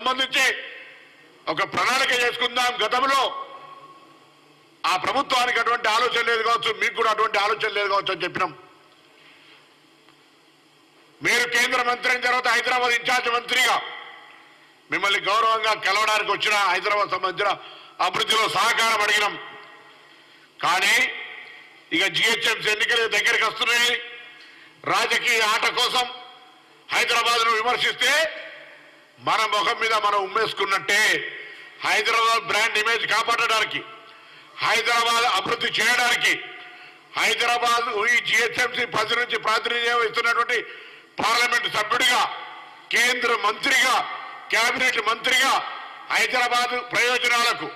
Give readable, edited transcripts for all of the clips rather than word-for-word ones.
సంబంధించి ఒక ప్రణాళిక చేసుకుందాం. గతంలో ఆ ప్రభుత్వానికి అటువంటి ఆలోచన లేదు కావచ్చు, మీకు కూడా అటువంటి ఆలోచన లేదు కావచ్చు అని చెప్పినాం. మీరు కేంద్ర మంత్రి అయిన తర్వాత హైదరాబాద్ ఇన్ఛార్జ్ మంత్రిగా మిమ్మల్ని గౌరవంగా కలవడానికి వచ్చిన హైదరాబాద్ సంబంధించిన అభివృద్ధిలో సహకారం అడిగినాం. కానీ ఇక జిహెచ్ఎంసీ ఎన్నికలు దగ్గరికి వస్తున్నాయి. రాజకీయ ఆట కోసం హైదరాబాద్ను విమర్శిస్తే మన ముఖం మీద మనం ఉమ్మేసుకున్నట్టే. హైదరాబాద్ బ్రాండ్ ఇమేజ్ కాపాడడానికి, హైదరాబాద్ అభివృద్ధి చేయడానికి, హైదరాబాద్ ఈ జిహెచ్ఎంసీ 10 నుంచి ప్రాతినిధ్యం ఇస్తున్నటువంటి పార్లమెంటు సభ్యుడిగా, కేంద్ర మంత్రిగా, కేబినెట్ మంత్రిగా హైదరాబాద్ ప్రయోజనాలకు,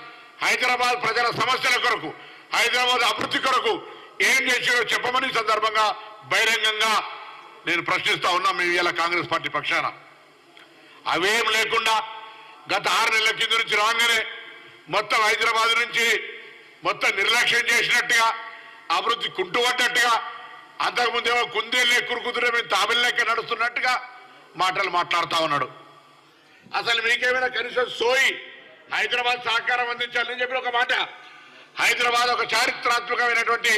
హైదరాబాద్ ప్రజల సమస్యల కొరకు, హైదరాబాద్ అభివృద్ధి కొరకు ఏం చేసారో చెప్పమని సందర్భంగా బహిరంగంగా నేను ప్రశ్నిస్తా ఉన్నా. మేము ఇలా కాంగ్రెస్ పార్టీ పక్షాన అవేం లేకుండా గత 6 నెలల కింద నుంచి రాగానే మొత్తం హైదరాబాద్ నుంచి మొత్తం నిర్లక్ష్యం చేసినట్టుగా, అభివృద్ధి కుంటుపడ్డట్టుగా, అంతకుముందేమో కుందేళ్ళే కురుకుతురే మేము తాబిల్లెక్క నడుస్తున్నట్టుగా మాటలు మాట్లాడుతూ ఉన్నాడు. అసలు మీకేమైనా కనీసం సోయి హైదరాబాద్ సహకారం అందించాలని చెప్పి ఒక మాట. హైదరాబాద్ ఒక చారిత్రాత్మకమైనటువంటి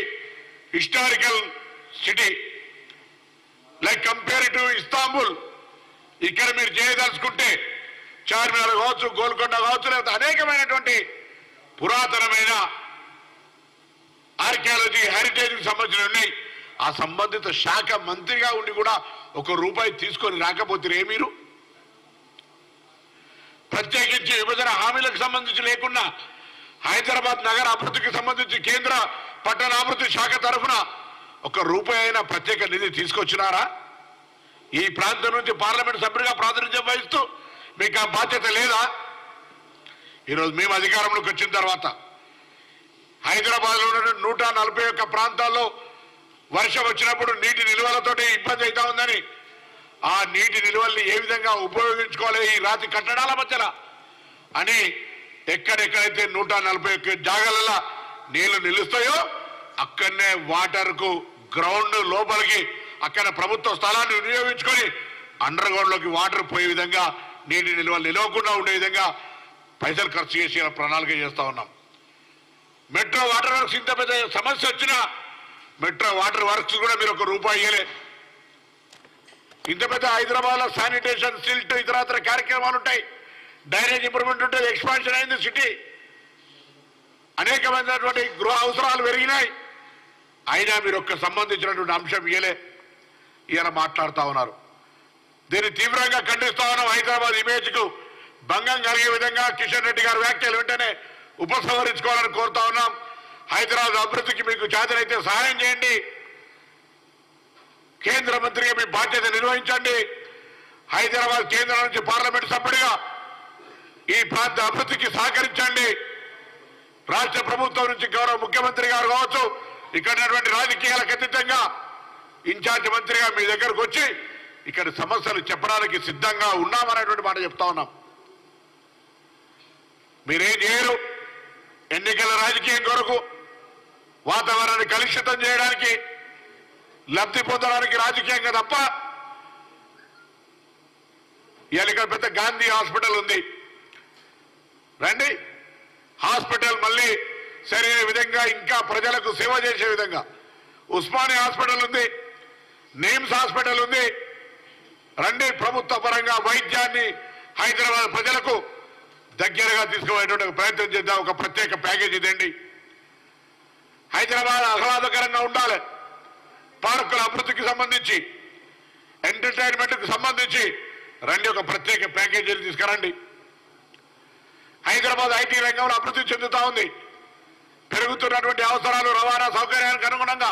historical city, like compare to Istanbul. ఇక్కడ మీరు చేయదలుచుకుంటే చార్మినార్ కావచ్చు, గోల్కొండ కావచ్చు, లేకపోతే అనేకమైనటువంటి పురాతనమైన ఆర్కియాలజీ హెరిటేజ్కి సంబంధించిన ఉన్నాయి. ఆ సంబంధిత శాఖ మంత్రిగా ఉండి కూడా ₹1 తీసుకొని రాకపోతే మీరు ప్రత్యేకించి విభజన హామీలకు సంబంధించి లేకుండా హైదరాబాద్ నగర అభివృద్ధికి సంబంధించి కేంద్ర పట్టణాభివృద్ధి శాఖ తరఫున ₹1 అయినా ప్రత్యేక నిధి తీసుకొచ్చినారా? ఈ ప్రాంతం నుంచి పార్లమెంట్ సభ్యుడిగా ప్రాతినిధ్యం వహిస్తూ మీకు ఆ బాధ్యత లేదా? ఈరోజు మేము అధికారంలోకి వచ్చిన తర్వాత హైదరాబాద్లో ఉన్న 141 ప్రాంతాల్లో వర్షం వచ్చినప్పుడు నీటి నిల్వలతోటి ఇబ్బంది అవుతా ఉందని, ఆ నీటి నిల్వల్ని ఏ విధంగా ఉపయోగించుకోవాలి ఈ రాతి కట్టడాల మధ్యన అని ఎక్కడెక్కడైతే 141 జాగాలలో నీళ్లు నిలుస్తాయో అక్కడనే వాటర్కు గ్రౌండ్ లోపలికి అక్కడ ప్రభుత్వ స్థలాన్ని వినియోగించుకొని అండర్ గ్రౌండ్లోకి వాటర్ పోయే విధంగా, నీటి నిల్వలు నిలవకుండా ఉండే విధంగా పైసలు ఖర్చు చేసి ప్రణాళిక చేస్తా ఉన్నాం. మెట్రో వాటర్ వర్క్స్ ఇంత పెద్ద సమస్య వచ్చినా మెట్రో వాటర్ వర్క్స్ కూడా మీరు ₹1 ఇయ్యలే. ఇంత పెద్ద హైదరాబాద్లో శానిటేషన్, సిల్ట్, ఇతరత్ర కార్యక్రమాలు ఉంటాయి, డ్రైనేజ్ ఇంప్రూవ్మెంట్ ఉంటుంది, ఎక్స్పాన్షన్ అయింది సిటీ, అనేకమైనటువంటి గృహ అవసరాలు పెరిగినాయి. అయినా మీరు సంబంధించినటువంటి అంశం ఇయ్యలే. ఇలా మాట్లాడుతూ ఉన్నారు. దీన్ని తీవ్రంగా ఖండిస్తా ఉన్నాం. హైదరాబాద్ ఇమేజ్కు భంగం కలిగే విధంగా కిషన్ రెడ్డి గారి వ్యాఖ్యలు వెంటనే ఉపసంహరించుకోవాలని కోరుతా ఉన్నాం. హైదరాబాద్ అభివృద్ధికి మీకు చేతనైతే సహాయం చేయండి. కేంద్ర మంత్రిగా మీ బాధ్యత నిర్వహించండి. హైదరాబాద్ కేంద్రం నుంచి పార్లమెంట్ సభ్యుడిగా ఈ ప్రాంత అభివృద్ధికి సహకరించండి. రాష్ట్ర ప్రభుత్వం నుంచి గౌరవ ముఖ్యమంత్రి గారు కావచ్చు, ఇక్కడ రాజకీయాలకు అతీతంగా ఇన్ఛార్జ్ మంత్రిగా మీ దగ్గరకు వచ్చి ఇక్కడ సమస్యలు చెప్పడానికి సిద్ధంగా ఉన్నామనేటువంటి మాట చెప్తా ఉన్నాం. మీరేం చేయరు. ఎన్నికల రాజకీయం కొరకు వాతావరణాన్ని కలుషితం చేయడానికి, లబ్ధి పొందడానికి రాజకీయంగా తప్ప. ఇవాళ ఇక్కడ పెద్ద గాంధీ హాస్పిటల్ ఉంది, రండి. హాస్పిటల్ మళ్ళీ సరైన విధంగా ఇంకా ప్రజలకు సేవ చేసే విధంగా ఉస్మానియా హాస్పిటల్ ఉంది, నిమ్స్ హాస్పిటల్ ఉంది. రండి, ప్రభుత్వ పరంగా వైద్యాన్ని హైదరాబాద్ ప్రజలకు దగ్గరగా తీసుకుపోయేటువంటి ప్రయత్నం చేద్దాం. ఒక ప్రత్యేక ప్యాకేజీ ఇదండి. హైదరాబాద్ ఆహ్లాదకరంగా ఉండాలి. పార్కుల అభివృద్ధికి సంబంధించి, ఎంటర్టైన్మెంట్కి సంబంధించి రండి, ఒక ప్రత్యేక ప్యాకేజీని తీసుకురండి. హైదరాబాద్ ఐటీ రంగంలో అభివృద్ధి చెందుతా ఉంది. పెరుగుతున్నటువంటి అవసరాలు, రవాణా సౌకర్యానికి అనుగుణంగా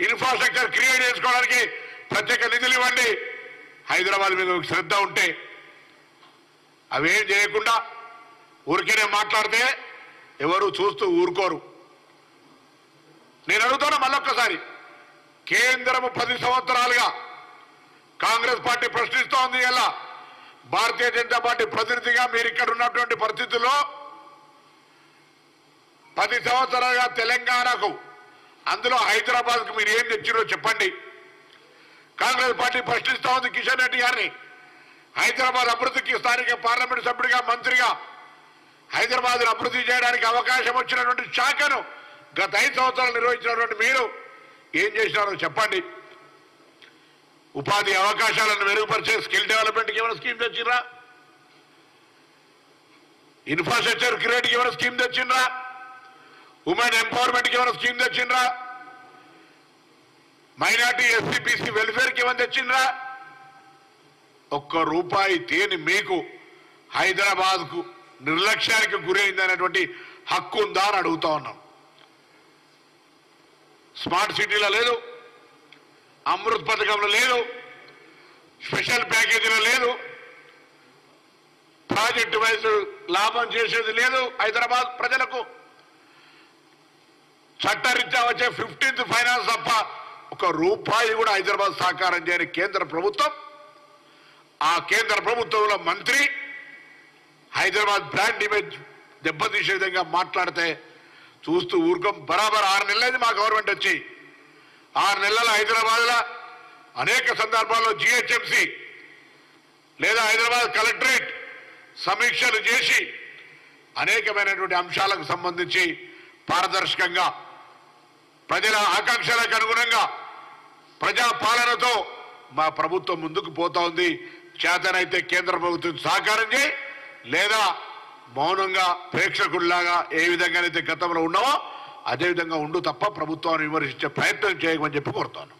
ఇన్ఫ్రాస్ట్రక్చర్ క్రియేట్ చేసుకోవడానికి ప్రత్యేక నిధులు ఇవ్వండి. హైదరాబాద్ మీద శ్రద్ధ ఉంటే అవేం చేయకుండా ఊరికేనే మాట్లాడితే ఎవరు చూస్తూ ఊరుకోరు. నేను అడుగుతున్నా మళ్ళొక్కసారి, కేంద్రము 10 సంవత్సరాలుగా కాంగ్రెస్ పార్టీ ప్రశ్నిస్తోంది. ఇలా భారతీయ జనతా పార్టీ ప్రతినిధిగా మీరు ఇక్కడ ఉన్నటువంటి పరిస్థితుల్లో 10 సంవత్సరాలుగా తెలంగాణకు, అందులో హైదరాబాద్కు మీరు ఏం తెచ్చిరో చెప్పండి. కాంగ్రెస్ పార్టీ ప్రశ్నిస్తూ ఉంది కిషన్ రెడ్డి గారిని. హైదరాబాద్ అభివృద్ధికి స్థానిక పార్లమెంట్ సభ్యుడిగా మంత్రిగా హైదరాబాద్ అభివృద్ధి చేయడానికి అవకాశం వచ్చినటువంటి శాఖను గత 5 సంవత్సరాలు నిర్వహించినటువంటి మీరు ఏం చేసినారో చెప్పండి. ఉపాధి అవకాశాలను మెరుగుపరిచే స్కిల్ డెవలప్మెంట్కి ఏమైనా స్కీమ్ తెచ్చిండ్రా? ఇన్ఫ్రాస్ట్రక్చర్ క్రియేట్కి ఏమైనా స్కీమ్ తెచ్చిండ్రా? ఉమెన్ ఎంపవర్మెంట్కి ఏమైనా స్కీమ్ తెచ్చిండ్రా? మైనార్టీ ఎస్సీ బీసీ వెల్ఫేర్కి ఏమైనా తెచ్చిండ్రా? ఒక్క రూపాయి తేని మీకు హైదరాబాద్కు నిర్లక్ష్యానికి గురైందనేటువంటి హక్కు ఉందా అని అడుగుతా ఉన్నాం. స్మార్ట్ సిటీలో లేదు, అమృత్ పథకంలో లేదు, స్పెషల్ ప్యాకేజీలో లేదు, ప్రాజెక్టు వైజ్ లాభం చేసేది లేదు. హైదరాబాద్ ప్రజలకు చట్టరీత్యా వచ్చే 15th ఫైనాన్స్ తప్ప ఒక రూపాయి కూడా హైదరాబాద్ సాకారం చేయని కేంద్ర ప్రభుత్వం, ఆ కేంద్ర ప్రభుత్వంలో మంత్రి హైదరాబాద్ బ్రాండ్ ఇమేజ్ దెబ్బతీసే విధంగా మాట్లాడితే చూస్తూ ఊరుకోం. బరాబర్ 6 నెలలైంది మా గవర్నమెంట్ వచ్చి. 6 నెలల హైదరాబాద్లో అనేక సందర్భాల్లో జిహెచ్ఎంసీ లేదా హైదరాబాద్ కలెక్టరేట్ సమీక్షలు చేసి అనేకమైనటువంటి అంశాలకు సంబంధించి పారదర్శకంగా ప్రజల ఆకాంక్షలకు అనుగుణంగా ప్రజా పాలనతో మా ప్రభుత్వం ముందుకు పోతా ఉంది. చేతనైతే కేంద్ర ప్రభుత్వం సహకారం చేయి, లేదా మౌనంగా ప్రేక్షకుల్లాగా ఏ విధంగానైతే గతంలో ఉన్నావో అదే విధంగా ఉండు తప్ప ప్రభుత్వాన్ని విమర్శించే ప్రయత్నం చేయమని చెప్పి కోరుతాను.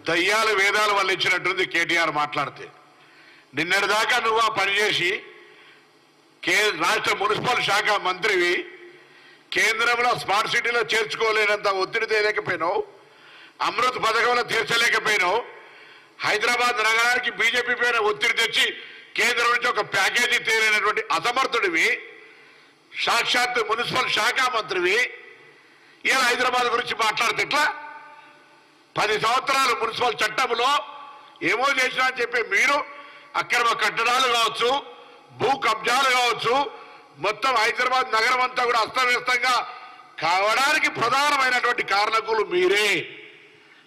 దయ్యాలు వేదాలు వల్ల ఇచ్చినట్టుంది కేటీఆర్ మాట్లాడితే. నిన్నటిదాకా నువ్వు ఆ పనిచేసి రాష్ట్ర మున్సిపల్ శాఖ మంత్రివి, కేంద్రంలో స్మార్ట్ సిటీలో చేర్చుకోలేనంత ఒత్తిడి తేలేకపోయినావు, అమృత్ పథకంలో తీర్చలేకపోయినావు, హైదరాబాద్ నగరానికి బీజేపీ పైన ఒత్తిడి తెచ్చి కేంద్రం నుంచి ఒక ప్యాకేజీ తేలినటువంటి అసమర్థుడివి, సాక్షాత్ మున్సిపల్ శాఖ మంత్రివి, ఇలా హైదరాబాద్ గురించి మాట్లాడితే ఎట్లా? 10 సంవత్సరాలు మున్సిపల్ చట్టంలో ఏమో చేసినా అని చెప్పి మీరు అక్రమ కట్టడాలు కావచ్చు, భూ కబ్జాలు కావచ్చు, మొత్తం హైదరాబాద్ నగరం అంతా కూడా అస్తవ్యస్తంగా కావడానికి ప్రధానమైనటువంటి కారణకులు మీరే.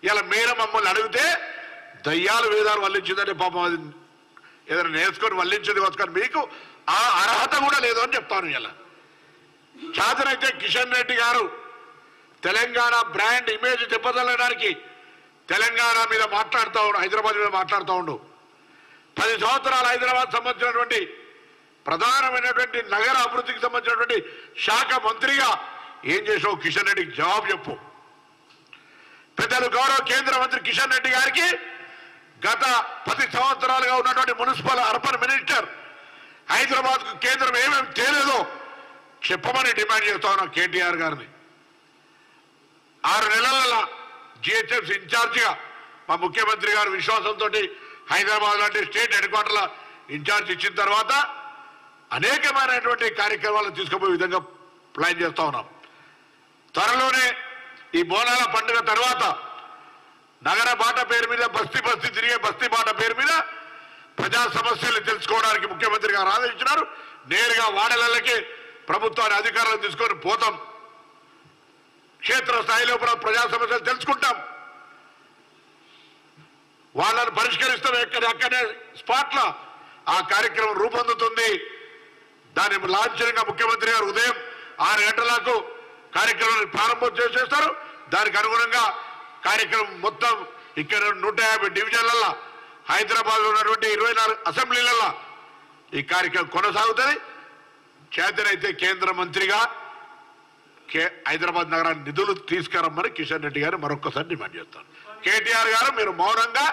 ఇలా మీరు మమ్మల్ని అడిగితే దయ్యాలు వేదాలు వల్లించిందంటే పాపం అది ఏదైనా నేర్చుకొని వల్లించింది వచ్చుకొని మీకు ఆ అర్హత కూడా లేదు అని చెప్తాను. ఇలా చాదనైతే కిషన్ రెడ్డి గారు తెలంగాణ బ్రాండ్ ఇమేజ్ దెబ్బతల్లడానికి తెలంగాణ మీద మాట్లాడుతూ ఉండు, హైదరాబాద్ మీద మాట్లాడుతూ ఉండు. 10 సంవత్సరాలు హైదరాబాద్ సంబంధించినటువంటి ప్రధానమైనటువంటి నగర అభివృద్ధికి సంబంధించినటువంటి శాఖ మంత్రిగా ఏం చేసావు కిషన్ రెడ్డికి జవాబు చెప్పు. పెద్దలు గౌరవ కేంద్ర మంత్రి కిషన్ రెడ్డి గారికి గత 10 సంవత్సరాలుగా ఉన్నటువంటి మున్సిపల్ అర్బన్ మినిస్టర్ హైదరాబాద్కు కేంద్రం ఏమేమి తేలేదో చెప్పమని డిమాండ్ చేస్తా ఉన్నాం కేటీఆర్ గారిని. 6 నెలల జిహెచ్ఎంసీ ఇన్ఛార్జిగా మా ముఖ్యమంత్రి గారు విశ్వాసంతో హైదరాబాద్ లాంటి స్టేట్ హెడ్ క్వార్టర్ల ఇన్ఛార్జ్ ఇచ్చిన తర్వాత అనేకమైనటువంటి కార్యక్రమాలను తీసుకుపోయే విధంగా ప్లాన్ చేస్తా ఉన్నాం. త్వరలోనే ఈ బోనాల పండుగ తర్వాత నగర బాట పేరు మీద బస్తీ తిరిగే బస్తీ బాట పేరు మీద ప్రజా సమస్యలు తెలుసుకోవడానికి ముఖ్యమంత్రి గారు ఆదేశించినారు. నేరుగా వాడలకి ప్రభుత్వాన్ని అధికారులను తీసుకొని పోతాం, క్షేత్ర స్థాయిలో ప్రజా సమస్యలు తెలుసుకుంటాం, వాళ్ళని పరిష్కరిస్తాం. అక్కడే స్పాట్ల ఆ కార్యక్రమం రూపొందుతుంది. దాన్ని లాంఛనంగా ముఖ్యమంత్రి గారు ఉదయం 6 గంటలకు కార్యక్రమాన్ని ప్రారంభం చేసేస్తారు. దానికి అనుగుణంగా కార్యక్రమం మొత్తం ఇక్కడ 150 డివిజన్లలో హైదరాబాద్లో ఉన్నటువంటి 24 అసెంబ్లీలలో ఈ కార్యక్రమం కొనసాగుతుంది. చేతనైతే కేంద్ర మంత్రిగా హైదరాబాద్ నగరాన్ని నిధులు తీసుకురమ్మని కిషన్ రెడ్డి గారు మరొకసారి డిమాండ్ చేస్తారు. కేటీఆర్ గారు మీరు మౌనంగా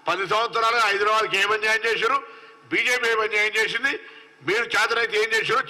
10 సంవత్సరాలు హైదరాబాద్కి ఏం అన్యాయం చేశారు, బీజేపీ ఏం అన్యాయం చేసింది, మీరు చేతనైతే ఏం చేశారు